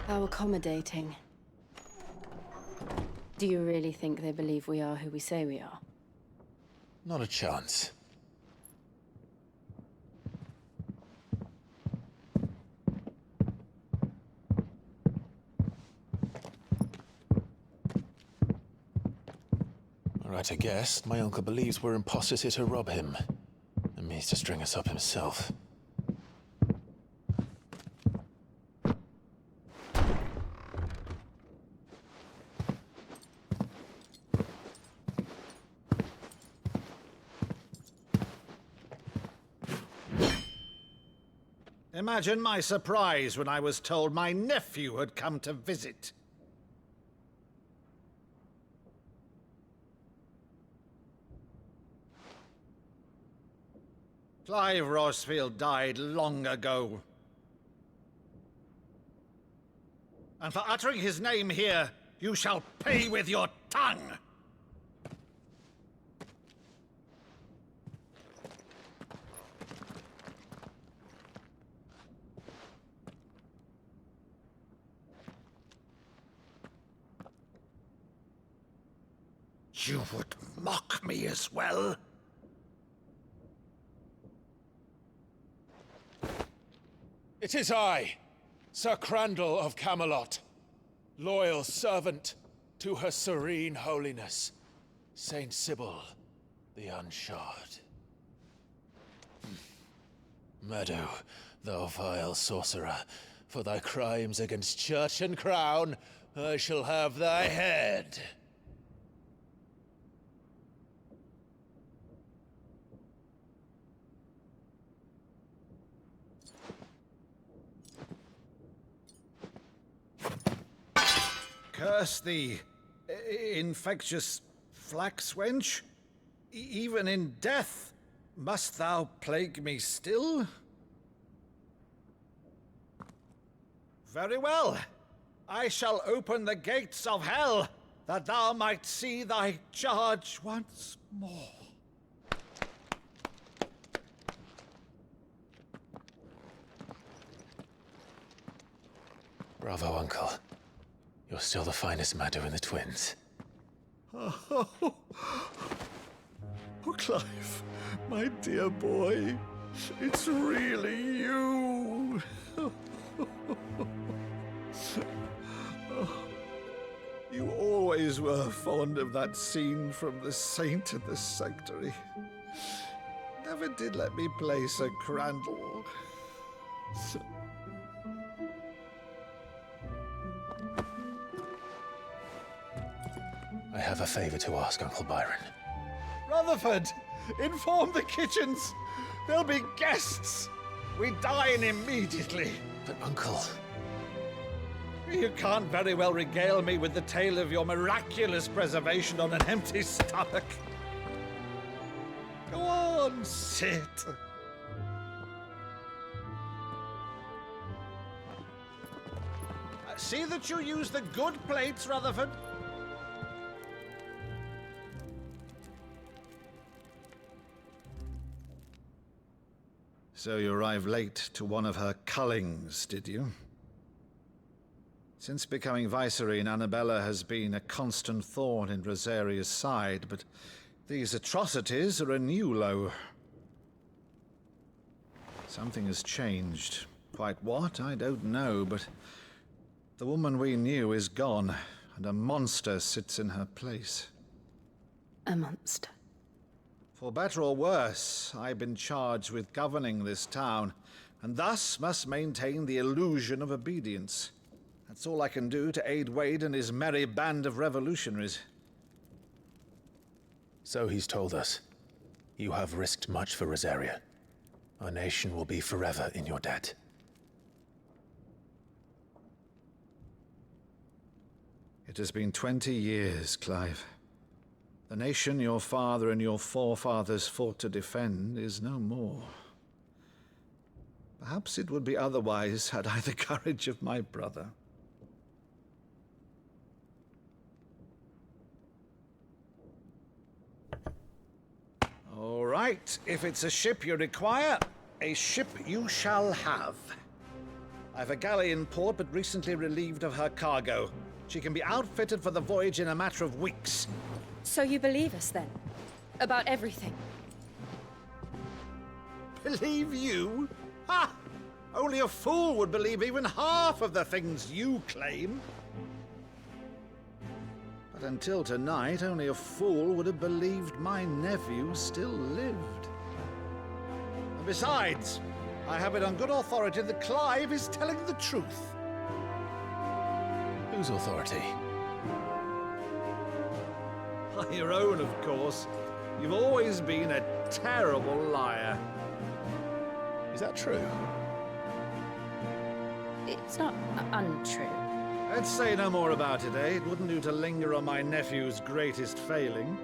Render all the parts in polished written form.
How accommodating. Do you really think they believe we are who we say we are? Not a chance. Alright, I guess. My uncle believes we're imposters here to rob him. And means to string us up himself. Imagine my surprise when I was told my nephew had come to visit. Clive Rosefield died long ago. And for uttering his name here, you shall pay with your tongue! You would mock me as well? It is I, Sir Crandall of Camelot, loyal servant to her serene holiness, Saint Sybil the Unshod. Meadow, thou vile sorcerer, for thy crimes against church and crown, I shall have thy head. Curse thee, infectious flax wench. Even in death, must thou plague me still? Very well. I shall open the gates of hell, that thou might see thy charge once more. Bravo, Uncle. You're still the finest Meadow in the twins. Oh, Clive, my dear boy, it's really you. You always were fond of that scene from The Saint and the Sanctuary. Never did let me play Sir Crandall. I have a favor to ask, Uncle Byron. Rutherford, inform the kitchens. There'll be guests. We dine immediately. But, Uncle... You can't very well regale me with the tale of your miraculous preservation on an empty stomach. Go on, sit. See that you use the good plates, Rutherford. So you arrived late to one of her cullings, did you? Since becoming Vicereine, Annabella has been a constant thorn in Rosaria's side, but these atrocities are a new low. Something has changed. Quite what, I don't know, but the woman we knew is gone, and a monster sits in her place. A monster. For better or worse, I've been charged with governing this town, and thus must maintain the illusion of obedience. That's all I can do to aid Wade and his merry band of revolutionaries. So he's told us. You have risked much for Rosaria. Our nation will be forever in your debt. It has been 20 years, Clive. The nation your father and your forefathers fought to defend is no more. Perhaps it would be otherwise had I the courage of my brother. All right, if it's a ship you require, a ship you shall have. I've a galley in port, but recently relieved of her cargo. She can be outfitted for the voyage in a matter of weeks. So you believe us then? About everything? Believe you? Ha! Only a fool would believe even half of the things you claim. But until tonight, only a fool would have believed my nephew still lived. And besides, I have it on good authority that Clive is telling the truth. Whose authority? By your own, of course. You've always been a terrible liar. Is that true? It's not untrue. Let's say no more about it, eh? It wouldn't do to linger on my nephew's greatest failing.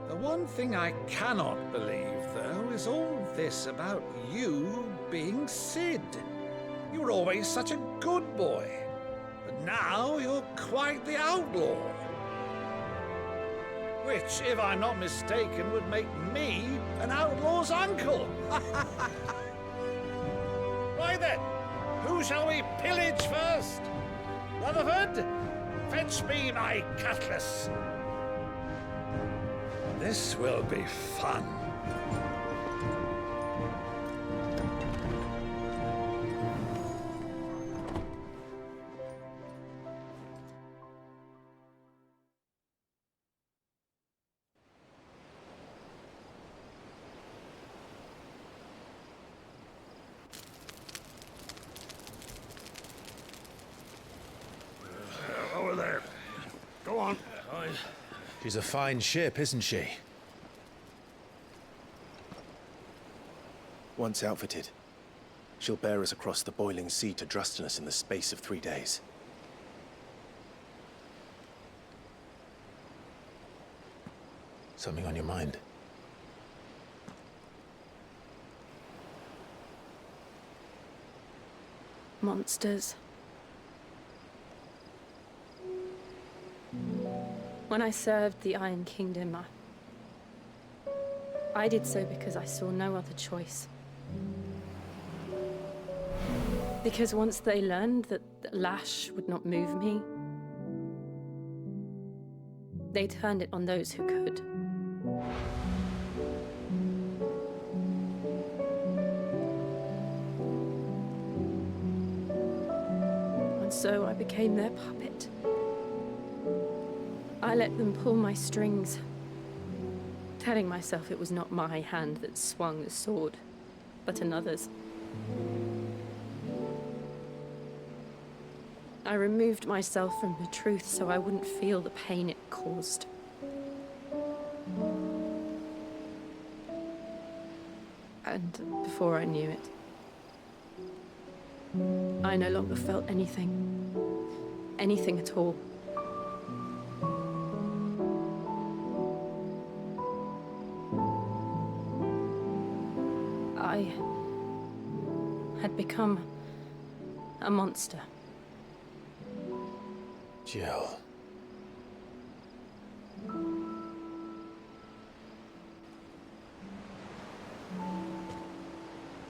The one thing I cannot believe, though, is all this about you being Sid. You were always such a good boy, but now you're quite the outlaw. Which, if I'm not mistaken, would make me an outlaw's uncle. Right then, who shall we pillage first? Rutherford, fetch me my cutlass. This will be fun. Over there. Go on. She's a fine ship, isn't she? Once outfitted, she'll bear us across the boiling sea to Drustinus in the space of 3 days. Something on your mind? Monsters. When I served the Iron Kingdom, I did so because I saw no other choice. Because once they learned that the lash would not move me, they turned it on those who could. And so I became their puppet. I let them pull my strings, telling myself it was not my hand that swung the sword, but another's. I removed myself from the truth so I wouldn't feel the pain it caused. And before I knew it, I no longer felt anything. Anything at all. I had become a monster. Jill.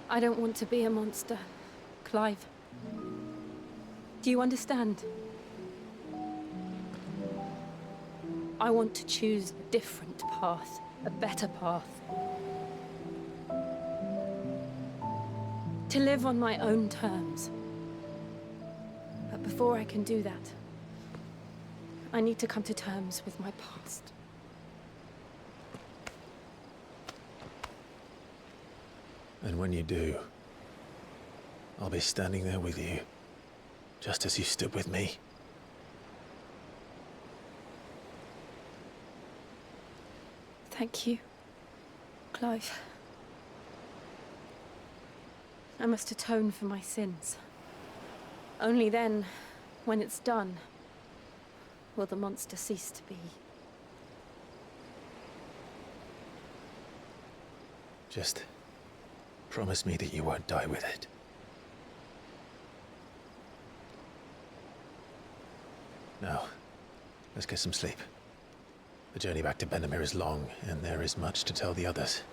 I don't want to be a monster, Clive. Do you understand? I want to choose a different path, a better path. To live on my own terms. But before I can do that, I need to come to terms with my past. And when you do, I'll be standing there with you, just as you stood with me. Thank you, Clive. I must atone for my sins. Only then, when it's done, will the monster cease to be. Just promise me that you won't die with it. Now, let's get some sleep. The journey back to Benamir is long, and there is much to tell the others.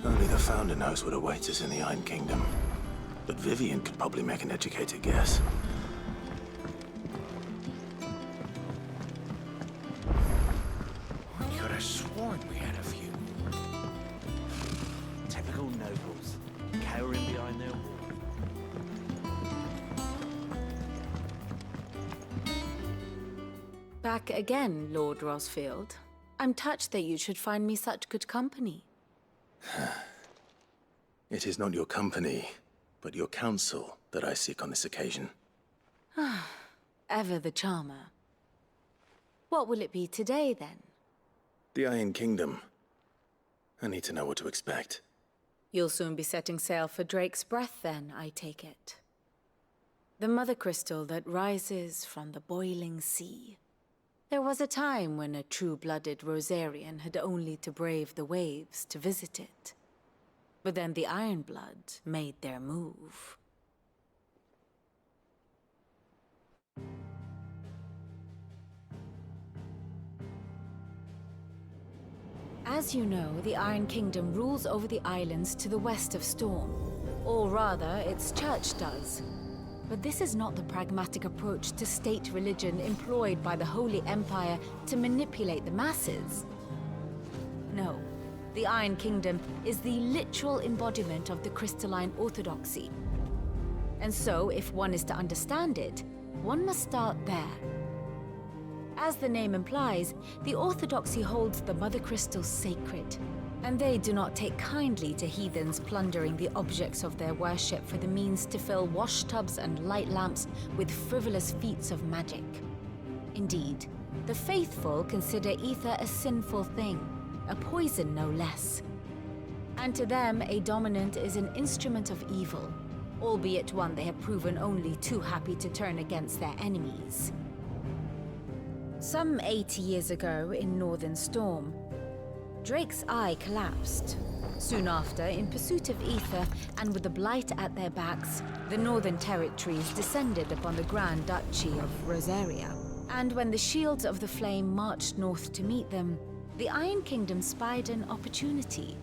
Only the Founder knows what awaits us in the Iron Kingdom. But Vivian could probably make an educated guess. I could have sworn we had a few. Typical nobles, cowering behind their wall. Back again, Lord Rosfield. I'm touched that you should find me such good company. It is not your company, but your counsel that I seek on this occasion. Ever the charmer. What will it be today, then? The Iron Kingdom. I need to know what to expect. You'll soon be setting sail for Drake's Breath, then, I take it. The mother crystal that rises from the boiling sea. There was a time when a true-blooded Rosarian had only to brave the waves to visit it. But then the Ironblood made their move. As you know, the Iron Kingdom rules over the islands to the west of Storm. Or rather, its church does. But this is not the pragmatic approach to state religion employed by the Holy Empire to manipulate the masses. No, the Iron Kingdom is the literal embodiment of the crystalline orthodoxy. And so, if one is to understand it, one must start there. As the name implies, the orthodoxy holds the Mother Crystals sacred, and they do not take kindly to heathens plundering the objects of their worship for the means to fill washtubs and light lamps with frivolous feats of magic. Indeed, the faithful consider ether a sinful thing, a poison no less. And to them, a dominant is an instrument of evil, albeit one they have proven only too happy to turn against their enemies. Some 80 years ago, in Northern Storm, Drake's eye collapsed. Soon after, in pursuit of ether, and with the Blight at their backs, the Northern Territories descended upon the Grand Duchy of Rosaria. And when the Shields of the Flame marched north to meet them, the Iron Kingdom spied an opportunity.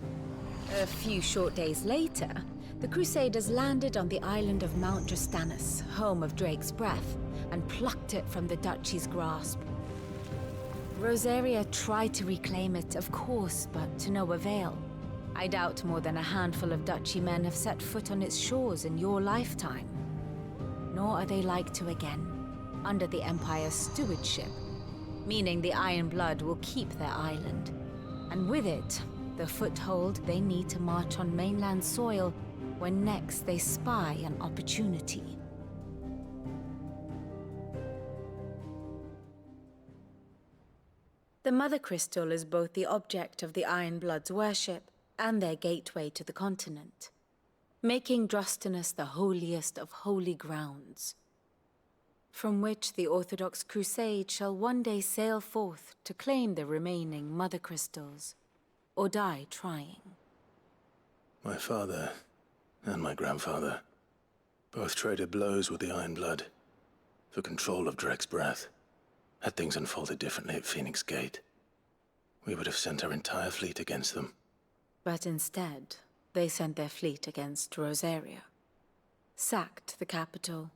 A few short days later, the Crusaders landed on the island of Mount Drastanus, home of Drake's Breath, and plucked it from the Duchy's grasp. Rosaria tried to reclaim it, of course, but to no avail. I doubt more than a handful of Duchy men have set foot on its shores in your lifetime. Nor are they like to again, under the Empire's stewardship, meaning the Iron Blood will keep their island, and with it, the foothold they need to march on mainland soil when next they spy an opportunity. The Mother Crystal is both the object of the Iron Blood's worship and their gateway to the continent, making Drastanus the holiest of holy grounds, from which the Orthodox Crusade shall one day sail forth to claim the remaining Mother Crystals, or die trying. My father and my grandfather both traded blows with the Iron Blood for control of Drake's Breath. Had things unfolded differently at Phoenix Gate, we would have sent our entire fleet against them. But instead, they sent their fleet against Rosaria, sacked the capital,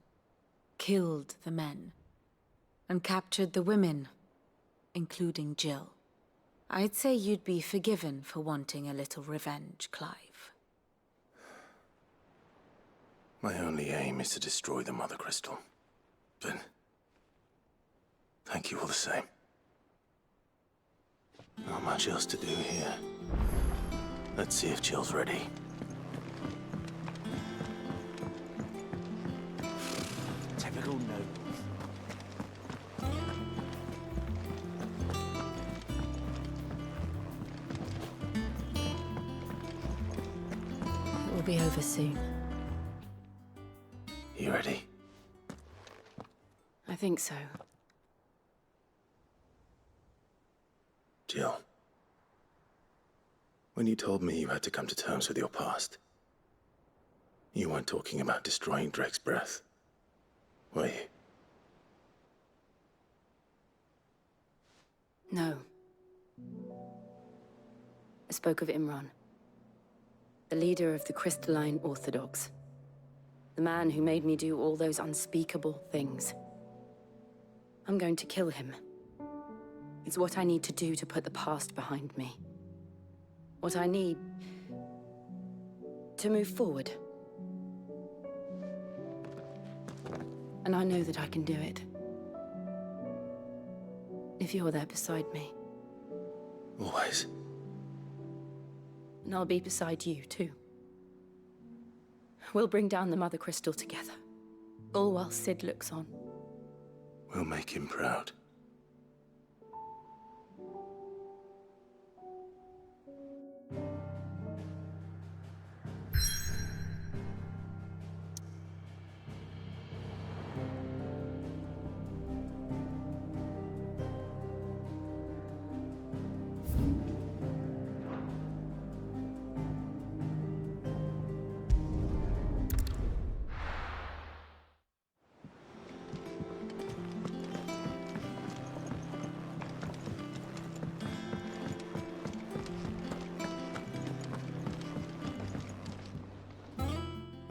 killed the men, and captured the women, including Jill. I'd say you'd be forgiven for wanting a little revenge, Clive. My only aim is to destroy the Mother Crystal. But thank you all the same. Not much else to do here. Let's see if Jill's ready. Typical nobles. It'll be over soon. You ready? I think so. Jill, when you told me you had to come to terms with your past, you weren't talking about destroying Drake's breath, were you? No. I spoke of Imran, the leader of the Crystalline Orthodox. The man who made me do all those unspeakable things. I'm going to kill him. It's what I need to do to put the past behind me. What I need to move forward. And I know that I can do it. If you're there beside me. Always. And I'll be beside you, too. We'll bring down the Mother Crystal together. All while Sid looks on. We'll make him proud.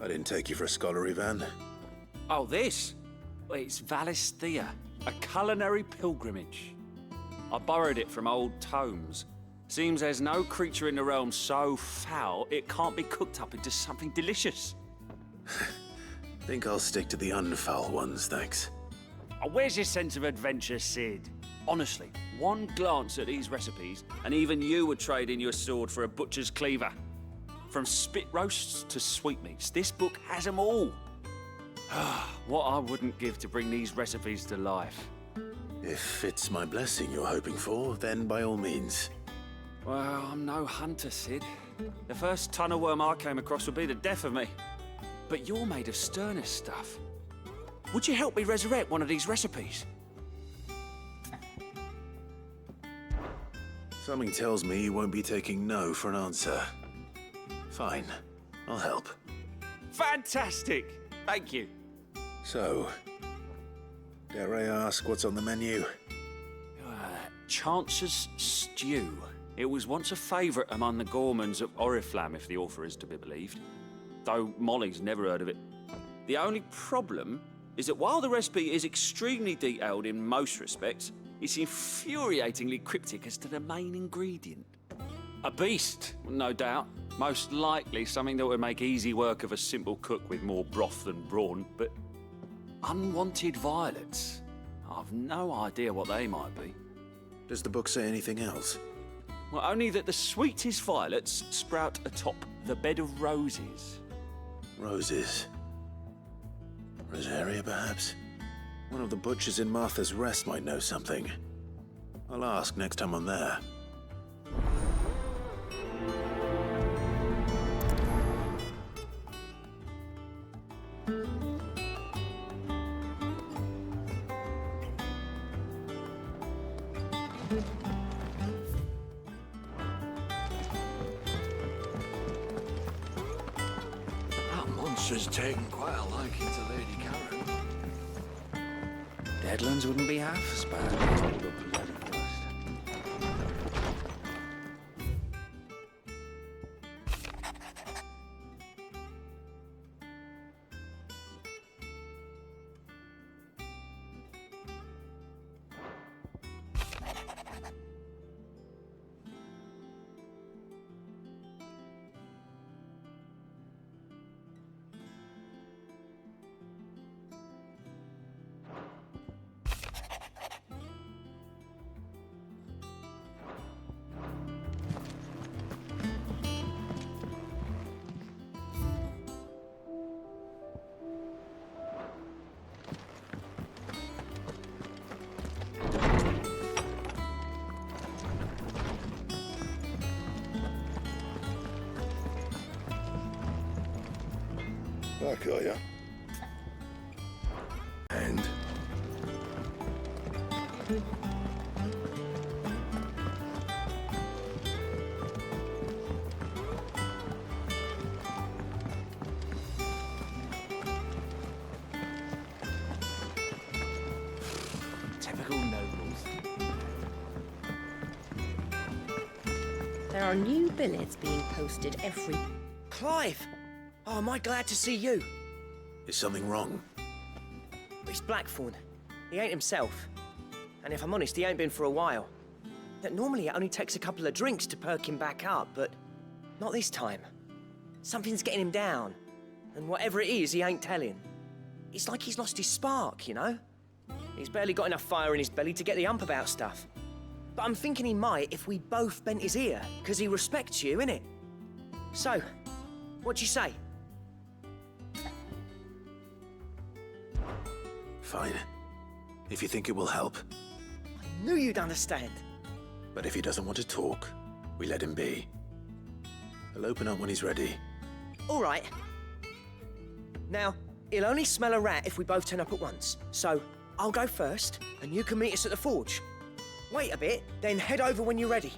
I didn't take you for a scholarly van. Oh, this? Well, it's Valisthea, a culinary pilgrimage. I borrowed it from old tomes. Seems there's no creature in the realm so foul it can't be cooked up into something delicious. Think I'll stick to the unfoul ones, thanks. Oh, where's your sense of adventure, Sid? Honestly, one glance at these recipes, and even you would trade in your sword for a butcher's cleaver. From spit roasts to sweetmeats, this book has them all. What I wouldn't give to bring these recipes to life. If it's my blessing you're hoping for, then by all means. Well, I'm no hunter, Sid. The first tunnel worm I came across would be the death of me. But you're made of sterner stuff. Would you help me resurrect one of these recipes? Something tells me you won't be taking no for an answer. Fine, I'll help. Fantastic! Thank you. So, dare I ask what's on the menu? Chance's Stew. It was once a favourite among the gourmands of Oriflamme, if the author is to be believed. Though Molly's never heard of it. The only problem is that while the recipe is extremely detailed in most respects, it's infuriatingly cryptic as to the main ingredient. A beast, no doubt. Most likely something that would make easy work of a simple cook with more broth than brawn, but unwanted violets. I've no idea what they might be. Does the book say anything else? Well, only that the sweetest violets sprout atop the bed of roses. Roses. Rosaria, perhaps? One of the butchers in Martha's Rest might know something. I'll ask next time I'm there. That monster's taken quite a liking to Lady Karen. Deadlands wouldn't be half as bad as all the bloody dust. Back, are ya? And? Typical nobles. There are new billets being posted every... Clive! Oh, am I glad to see you? Is something wrong? It's Blackthorn. He ain't himself. And if I'm honest, he ain't been for a while. That normally it only takes a couple of drinks to perk him back up, but not this time. Something's getting him down. And whatever it is, he ain't telling. It's like he's lost his spark, you know? He's barely got enough fire in his belly to get the ump about stuff. But I'm thinking he might if we both bent his ear, because he respects you, innit? So, what do you say? Fine. If you think it will help. I knew you'd understand. But if he doesn't want to talk, we let him be. He'll open up when he's ready. All right. Now, he'll only smell a rat if we both turn up at once. So, I'll go first, and you can meet us at the forge. Wait a bit, then head over when you're ready.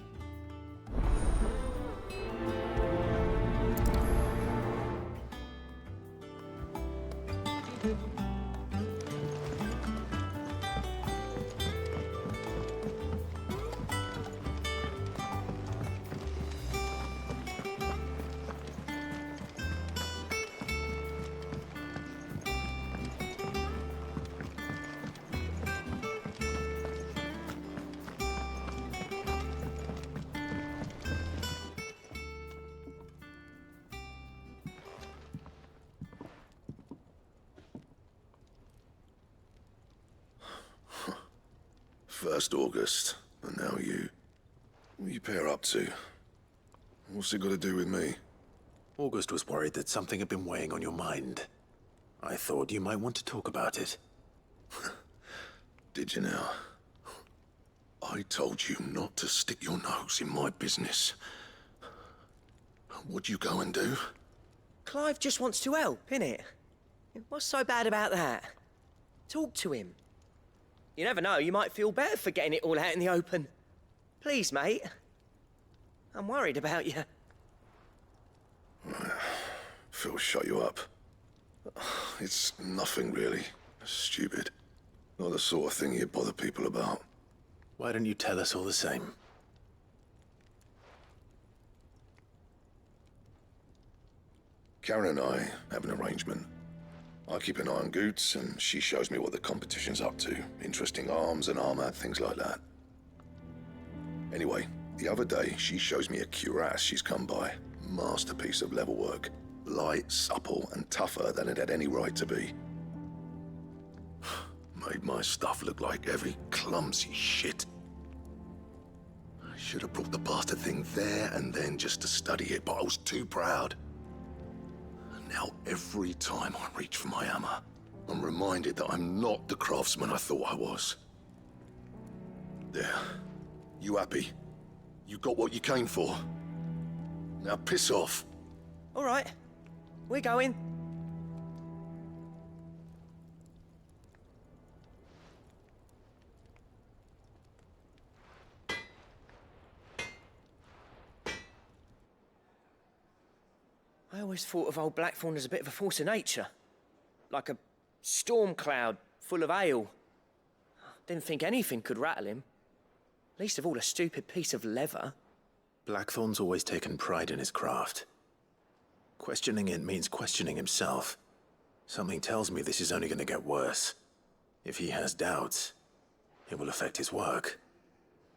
First August, and now you. What you pair up to? What's it got to do with me? August was worried that something had been weighing on your mind. I thought you might want to talk about it. Did you now? I told you not to stick your nose in my business. What'd you go and do? Clive just wants to help, innit? What's so bad about that? Talk to him. You never know, you might feel better for getting it all out in the open. Please, mate. I'm worried about you. Phil shut you up. It's nothing really. Stupid. Not the sort of thing you bother people about. Why don't you tell us all the same? Karen and I have an arrangement. I keep an eye on Goots, and she shows me what the competition's up to. Interesting arms and armor, things like that. Anyway, the other day, she shows me a cuirass she's come by. Masterpiece of level work. Light, supple, and tougher than it had any right to be. Made my stuff look like heavy, clumsy shit. I should have brought the bastard thing there and then just to study it, but I was too proud. Now, every time I reach for my hammer, I'm reminded that I'm not the craftsman I thought I was. There. You happy? You got what you came for? Now piss off. All right. We're going. I always thought of old Blackthorn as a bit of a force of nature. Like a storm cloud full of ale. Didn't think anything could rattle him. Least of all a stupid piece of leather. Blackthorn's always taken pride in his craft. Questioning it means questioning himself. Something tells me this is only going to get worse. If he has doubts, it will affect his work,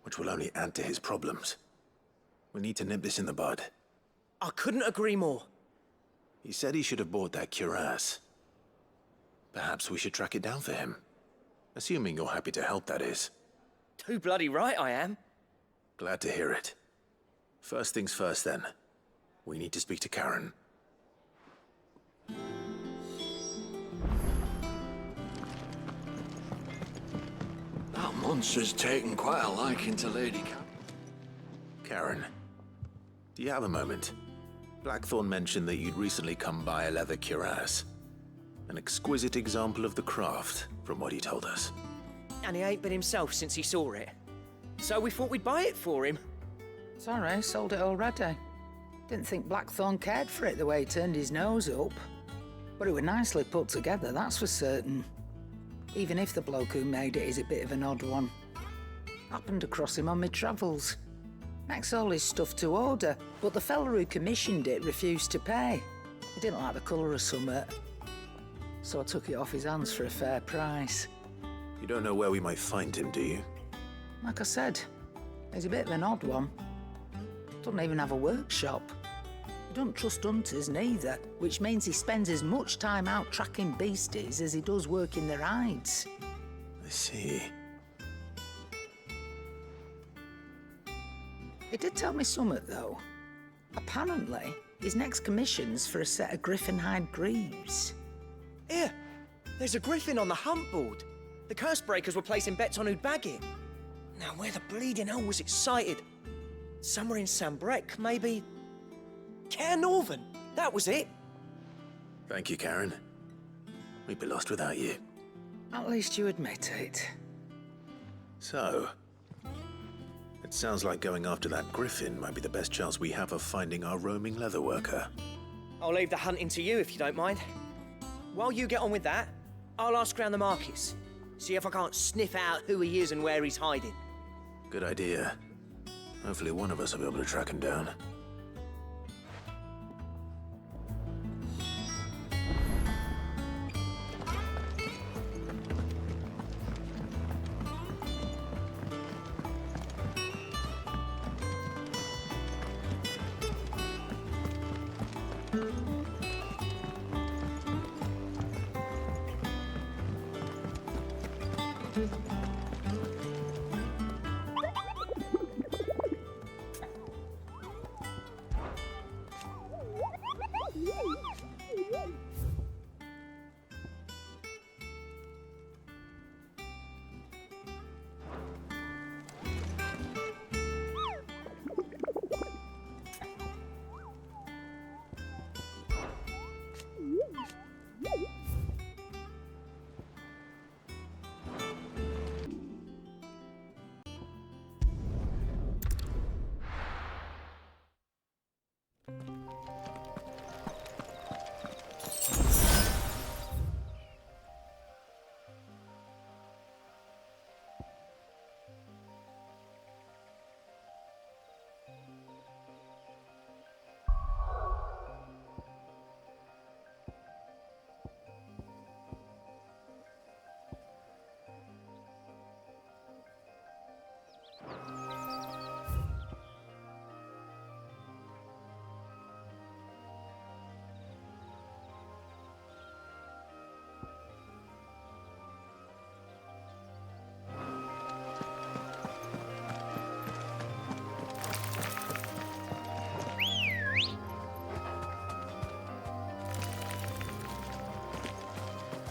which will only add to his problems. We need to nip this in the bud. I couldn't agree more. He said he should have bought that cuirass. Perhaps we should track it down for him. Assuming you're happy to help, that is. Too bloody right I am. Glad to hear it. First things first, then. We need to speak to Karen. That monster's taken quite a liking to Lady Karen. Karen, do you have a moment? Blackthorn mentioned that you'd recently come by a leather cuirass. An exquisite example of the craft, from what he told us. And he ain't been himself since he saw it. So we thought we'd buy it for him. Sorry, sold it already. Didn't think Blackthorn cared for it the way he turned his nose up. But it was nicely put together, that's for certain. Even if the bloke who made it is a bit of an odd one. Happened across him on my travels. Makes all his stuff to order, but the fella who commissioned it refused to pay. He didn't like the colour of summit. So I took it off his hands for a fair price. You don't know where we might find him, do you? Like I said, he's a bit of an odd one. Doesn't even have a workshop. He don't trust hunters neither, which means he spends as much time out tracking beasties as he does working their hides. I see. He did tell me something, though. Apparently, his next commission's for a set of griffin hide greaves. Here, there's a griffin on the hunt board. The curse breakers were placing bets on who'd bag it. Now, where the bleeding hell was it sighted? Somewhere in Sambrec, maybe... Care Northern, that was it. Thank you, Karen. We'd be lost without you. At least you admit it. So, it sounds like going after that griffin might be the best chance we have of finding our roaming leatherworker. I'll leave the hunting to you if you don't mind. While you get on with that, I'll ask around the markets. See if I can't sniff out who he is and where he's hiding. Good idea. Hopefully one of us will be able to track him down.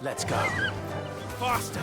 Let's go. Faster!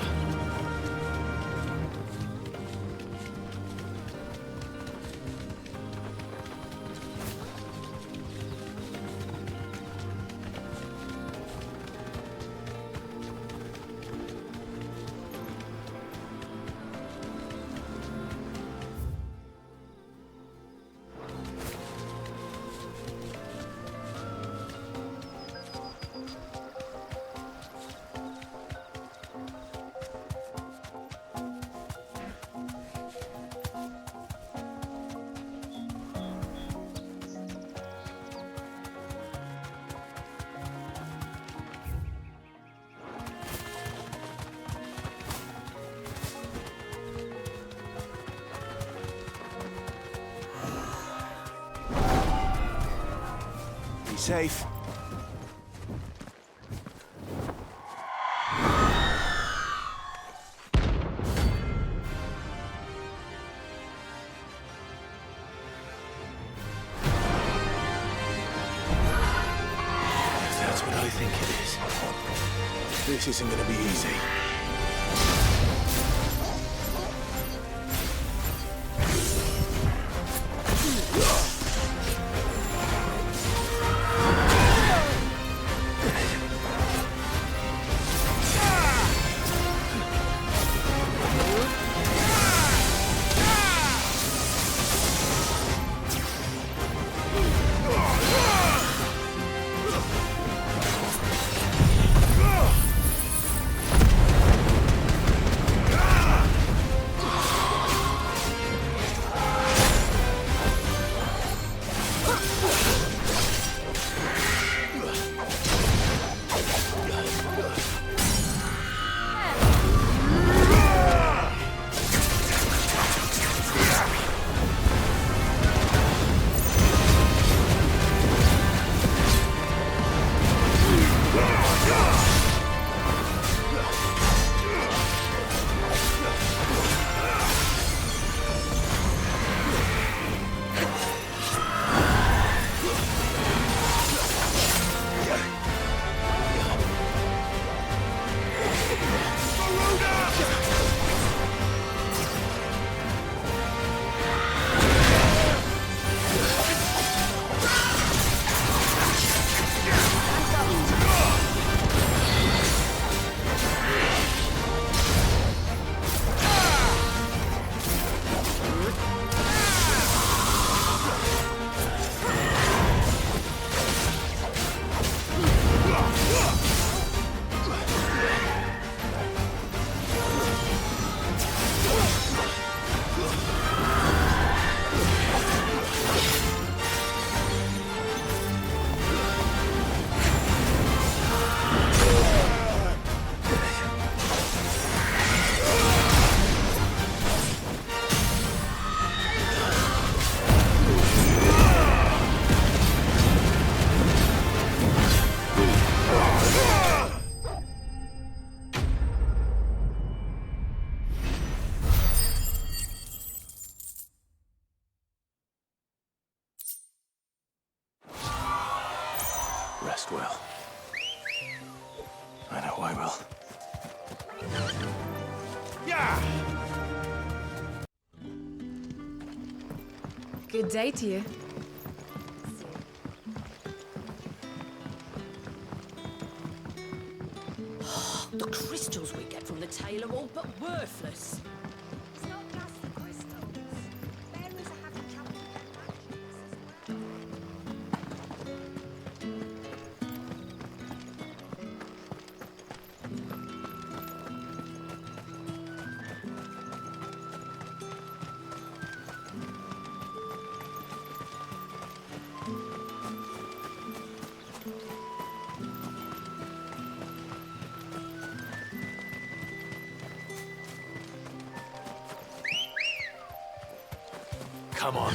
Be safe. That's what I think it is. This isn't gonna be easy. Rest well. I know I will. Good day to you. The crystals we get from the tail are all but worthless. It's not just the crystals. Bearers are having trouble with their magnets as well. Come on.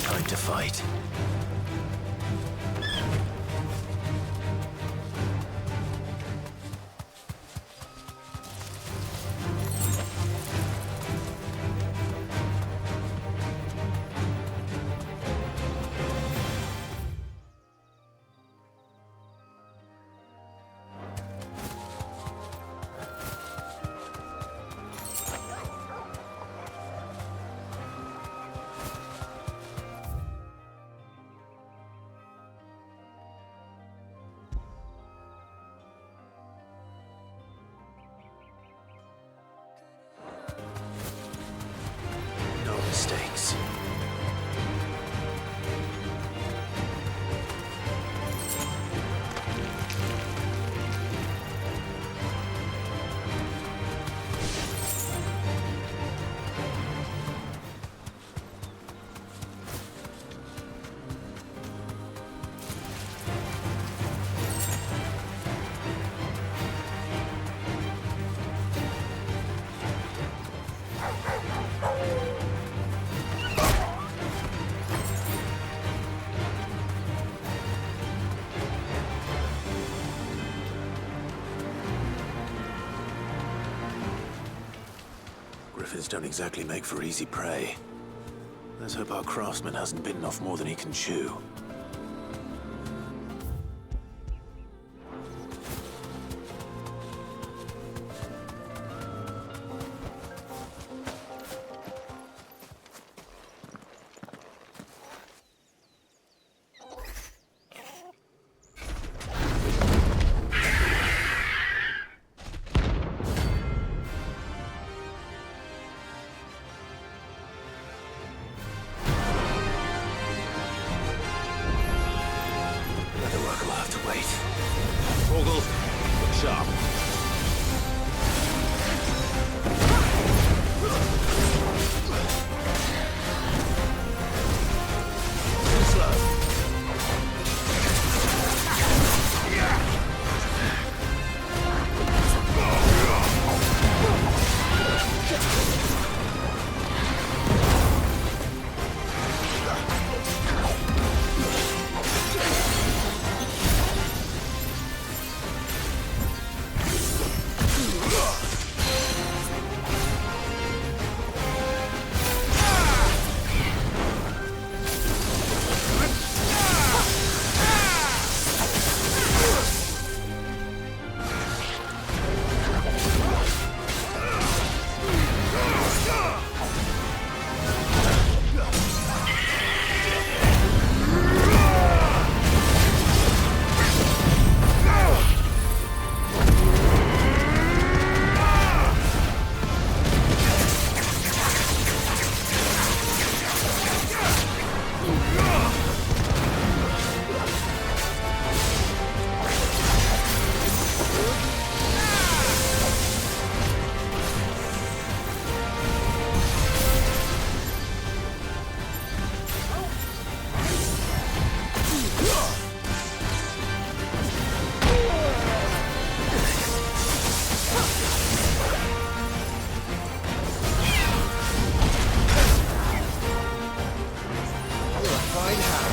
Time to fight. No mistakes. Griffins don't exactly make for easy prey. Let's hope our craftsman hasn't bitten off more than he can chew. Leatherwork will have to wait. Torgal, look sharp. Too slow. glorified how.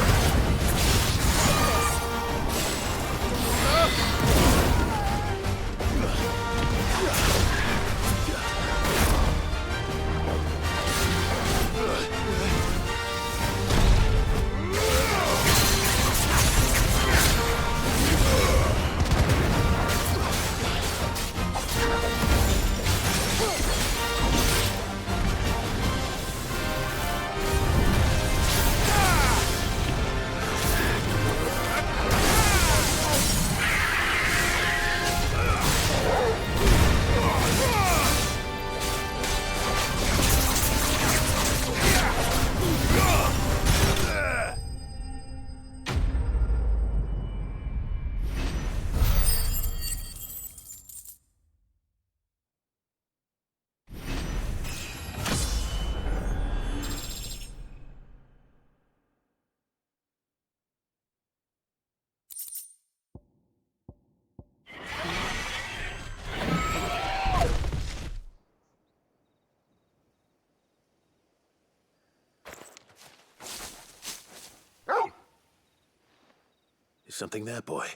Is something there, boy?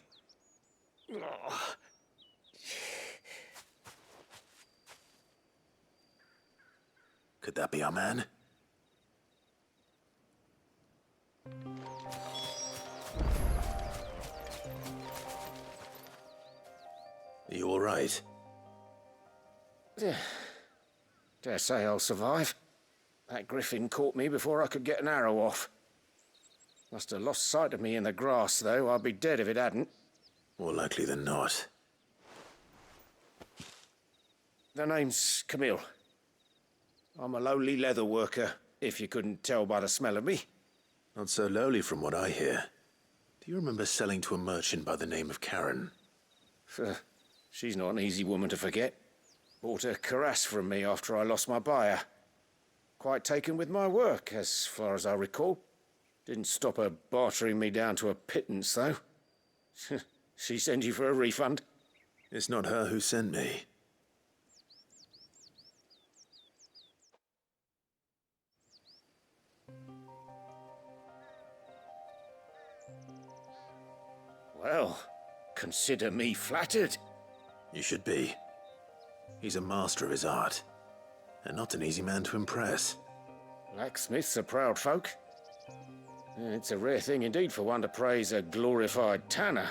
Could that be our man? Are you all right? Dare say I'll survive. That griffin caught me before I could get an arrow off. Must have lost sight of me in the grass, though. I'd be dead if it hadn't. More likely than not. The name's Camille. I'm a lowly leather worker, if you couldn't tell by the smell of me. Not so lowly from what I hear. Do you remember selling to a merchant by the name of Karen? She's not an easy woman to forget. Bought a cuirass from me after I lost my buyer. Quite taken with my work, as far as I recall. Didn't stop her bartering me down to a pittance, though. She sent you for a refund? It's not her who sent me. Well, consider me flattered. You should be. He's a master of his art, and not an easy man to impress. Blacksmiths are proud folk. It's a rare thing indeed for one to praise a glorified tanner.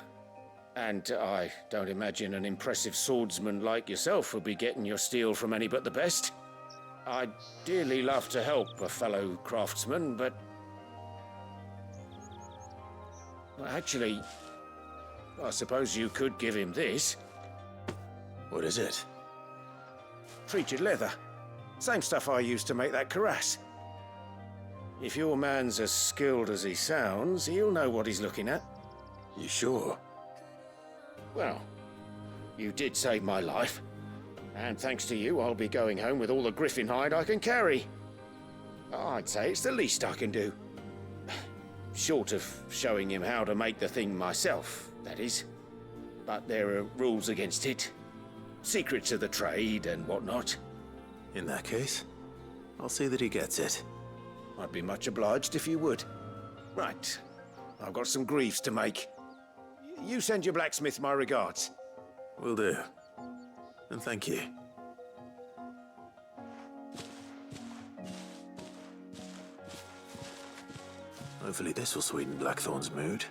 And I don't imagine an impressive swordsman like yourself would be getting your steel from any but the best. I'd dearly love to help a fellow craftsman, but... Well, actually, I suppose you could give him this. What is it? Treated leather. Same stuff I used to make that cuirass. If your man's as skilled as he sounds, he'll know what he's looking at. You sure? Well, you did save my life. And thanks to you, I'll be going home with all the griffin hide I can carry. I'd say it's the least I can do. Short of showing him how to make the thing myself, that is. But there are rules against it. Secrets of the trade and whatnot. In that case, I'll see that he gets it. I'd be much obliged if you would. Right. I've got some greaves to make. You send your blacksmith my regards. Will do. And thank you. Hopefully this will sweeten Blackthorn's mood.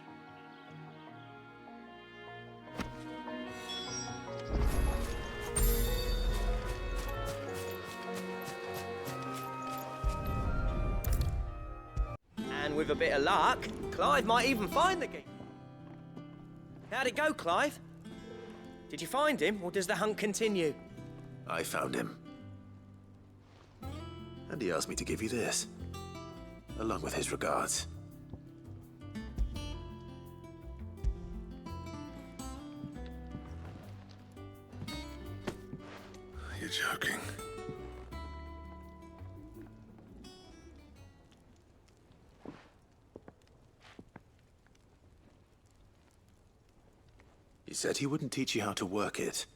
And with a bit of luck, Clive might even find the geek. How'd it go, Clive? Did you find him, or does the hunt continue? I found him. And he asked me to give you this, along with his regards. You're joking. He said he wouldn't teach you how to work it,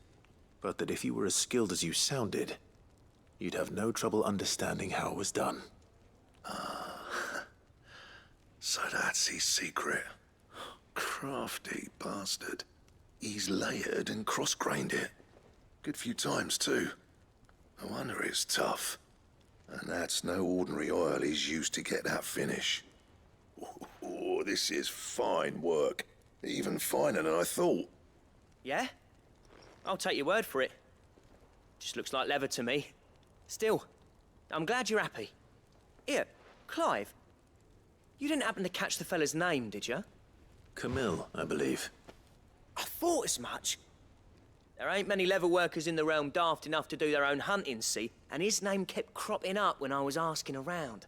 but that if you were as skilled as you sounded, you'd have no trouble understanding how it was done. So that's his secret. Crafty bastard. He's layered and cross-grained it. Good few times, too. No wonder it's tough. And that's no ordinary oil he's used to get that finish. Oh, this is fine work. Even finer than I thought. Yeah? I'll take your word for it. Just looks like leather to me. Still, I'm glad you're happy. Here, Clive. You didn't happen to catch the fella's name, did you? Camille, I believe. I thought as much. There ain't many leather workers in the realm daft enough to do their own hunting, see? And his name kept cropping up when I was asking around.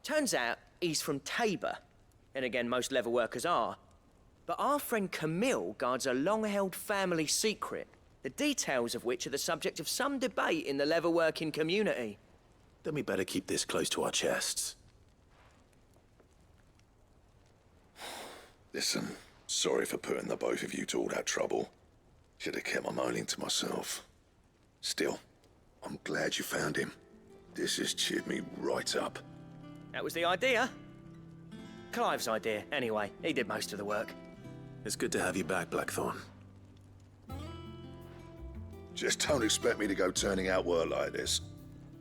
Turns out he's from Tabor. And again, most leather workers are. But our friend Camille guards a long-held family secret, the details of which are the subject of some debate in the leather-working community. Then we better keep this close to our chests. Listen, sorry for putting the both of you to all that trouble. Should have kept my moaning to myself. Still, I'm glad you found him. This has cheered me right up. That was the idea. Clive's idea, anyway. He did most of the work. It's good to have you back, Blackthorn. Just don't expect me to go turning out work like this.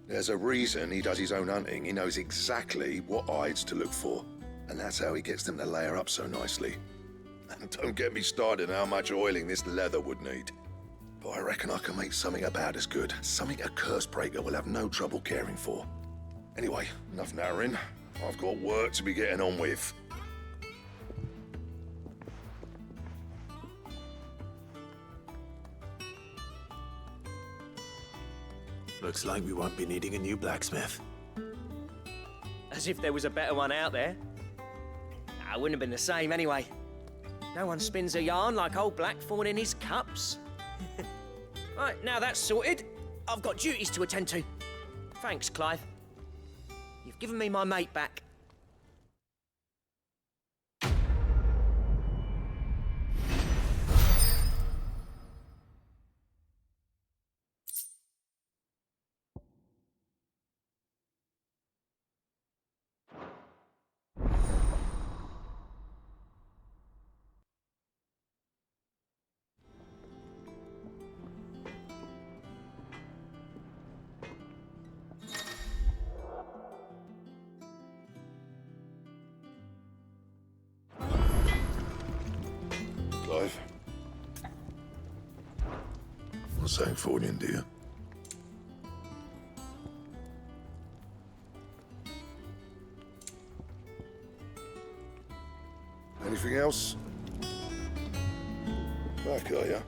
There's a reason he does his own hunting. He knows exactly what hides to look for. And that's how he gets them to layer up so nicely. And don't get me started on how much oiling this leather would need. But I reckon I can make something about as good. Something a curse breaker will have no trouble caring for. Anyway, enough narrowing. I've got work to be getting on with. Looks like we won't be needing a new blacksmith. As if there was a better one out there. Nah, it wouldn't have been the same anyway. No one spins a yarn like old Blackthorn in his cups. Right, now that's sorted, I've got duties to attend to. Thanks, Clive. You've given me my mate back. Clive? Want something for you, dear? Anything else? Back, are ya?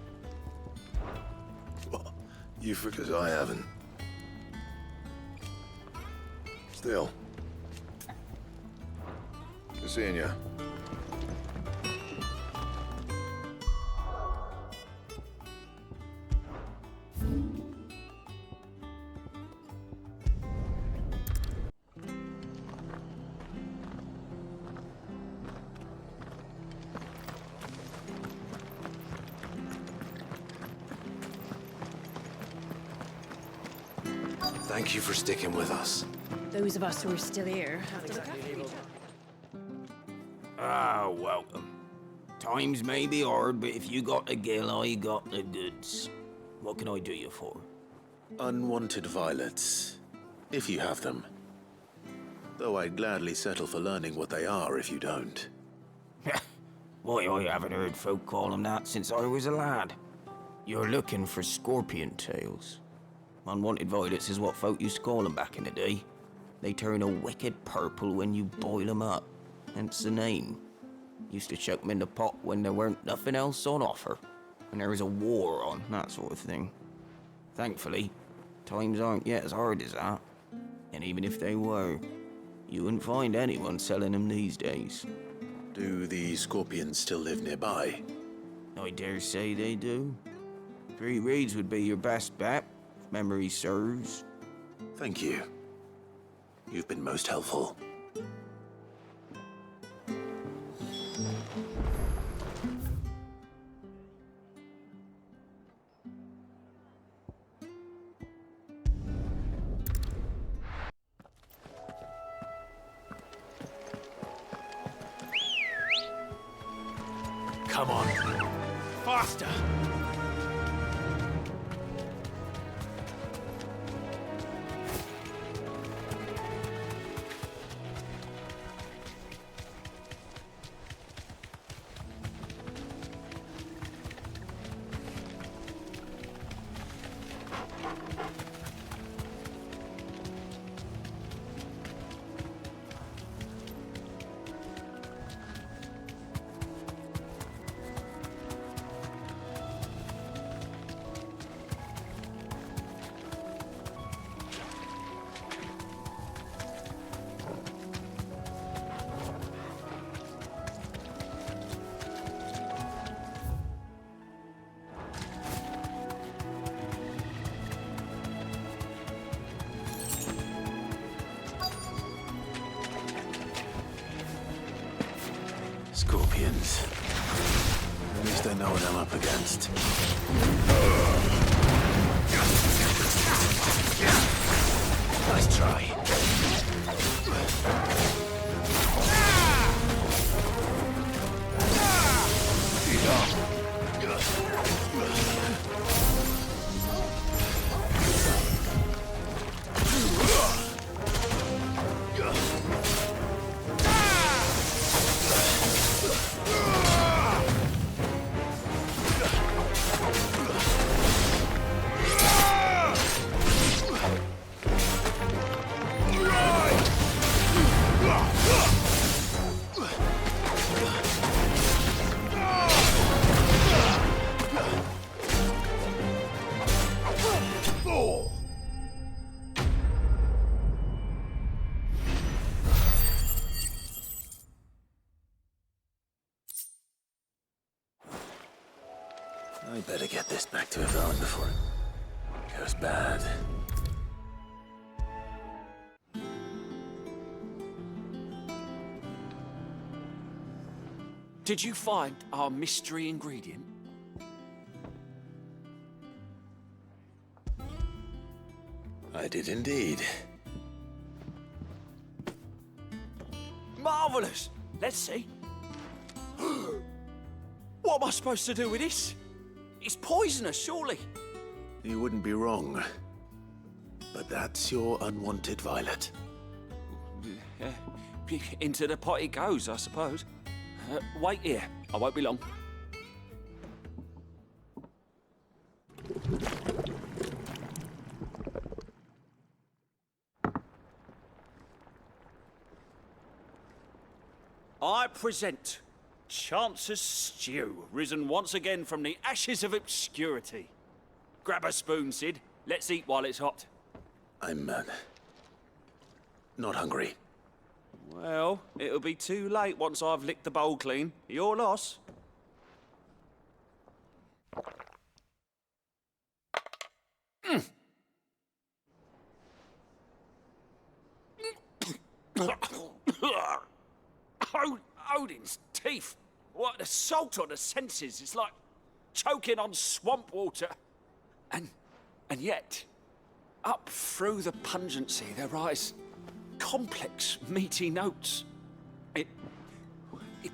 Well, you because I haven't. Still. Good seeing ya. Thank you for sticking with us. Those of us who are still here have to look Exactly, after each other. Ah, welcome. Times may be hard, but if you got the gill, I got the goods. What can I do you for? Unwanted violets, if you have them. Though I'd gladly settle for learning what they are if you don't. Why, I haven't heard folk call them that since I was a lad. You're looking for scorpion tails. Unwanted violets is what folk used to call them back in the day. They turn a wicked purple when you boil them up. Hence the name. Used to chuck them in the pot when there weren't nothing else on offer. When there was a war on, that sort of thing. Thankfully, times aren't yet as hard as that. And even if they were, you wouldn't find anyone selling them these days. Do the scorpions still live nearby? I dare say they do. 3 Reeds would be your best bet, if memory serves. Thank you. You've been most helpful. Come on. Faster! Scorpions. At least I know what I'm up against. Nice try. I better get this back to Yvonne before it goes bad. Did you find our mystery ingredient? I did indeed. Marvelous! Let's see. What am I supposed to do with this? It's poisonous, surely. You wouldn't be wrong. But that's your unwanted violet. Into the pot it goes, I suppose. Wait here. I won't be long. I present Chance's Stew, risen once again from the ashes of obscurity. Grab a spoon, Sid. Let's eat while it's hot. I'm, not hungry. Well, it'll be too late once I've licked the bowl clean. Your loss. Odin's teeth. What, the salt on the senses? It's like choking on swamp water. And yet, up through the pungency, there rise complex, meaty notes. It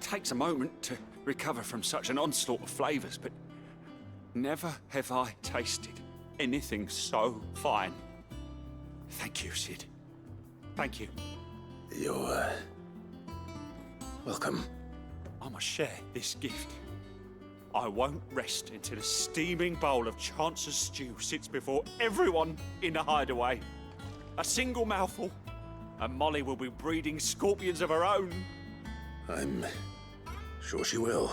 takes a moment to recover from such an onslaught of flavors, but never have I tasted anything so fine. Thank you, Sid. Thank you. You're, welcome. I must share this gift. I won't rest until a steaming bowl of Chance's stew sits before everyone in the hideaway. A single mouthful, and Molly will be breeding scorpions of her own. I'm sure she will.